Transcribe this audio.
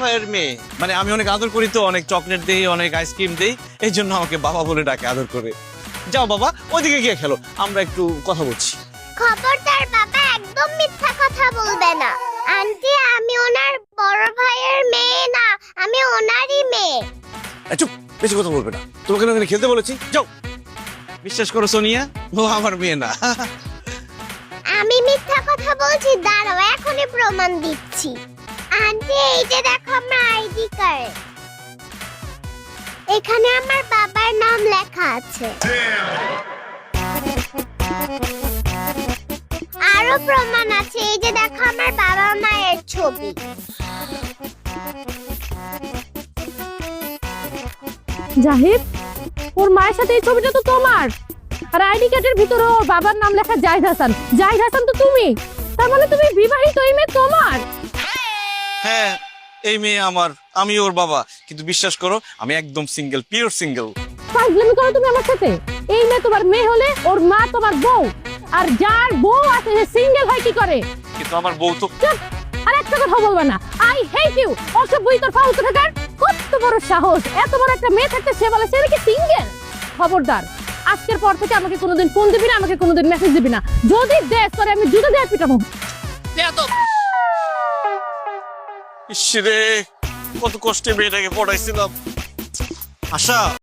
ভাইয়ের মেয়ে, মানে আমি অনেক আদর করি তো, অনেক চকলেট দেই, অনেক আইসক্রিম দেই, এই জন্য আমাকে বাবা বলে ডাকে আদর করে। যাও বাবা, ওইদিকে গিয়ে খেলো, আমরা একটু কথা বলছি। খবরদার বাবা, একদম মিথ্যা কথা বলবে না। আন্টি, আমি ওনার বড় ভাইয়ের মেয়ে না, আমি ওনারই মেয়ে। চুপ, বেশি কথা বলবে না। তোমাকে না খেলতে বলেছি, যাও। বিশ্বাস করো সোনিয়া, ও আমার মেয়ে না। আমি মিথ্যা কথা বলছি, দাঁড়াও এখনই প্রমাণ দিচ্ছি। আন্টি, এই যে দেখো আমার আইডি কার্ড, এখানে আমার বাবার নাম লেখা আছে। আরো প্রমাণ আছে, এই যে দেখো আমার বাবা মায়ের ছবি। জাহিদ, ওর মায়ের সাথে এই ছবিটা তো তোমার, আর আইডি কার্ডের ভিতরে ওর বাবার নাম লেখা জাহিদ হাসান। জাহিদ হাসান তো তুমি, তার মানে তুমি বিবাহিত, এই মেয়ে তোমার? হ্যাঁ, এই মেয়ে আমার, আমি ওর বাবা, কিন্তু বিশ্বাস করো আমি একদম সিঙ্গেল, পিওর সিঙ্গেল। ফাজলামি করো তুমি আমার সাথে। এই মেয়ে তোমার মেয়ে হলে ওর মা তোমার বউ, আর যার বউ আছে সে সিঙ্গেল হয় কি করে? কিন্তু আমার বউ তো। চুপ, আর একটা কথা বলবা না। I hate you. অসভ্য তোর ফালতু থাকার কত বড় সাহস, এত বড় একটা মেয়ে থাকতে সে বলে সে নাকি সিঙ্গেল। খবরদার, আজকের পর থেকে আমাকে কোনোদিন ফোন দিবি না, আমাকে কোনোদিন মেসেজ দিবি না। যদি দেশ করে আমি জুতো দিয়ে পিটাবো। ইস রে, কত কষ্টে মেয়েটাকে পড়াইছিলাম। আশা,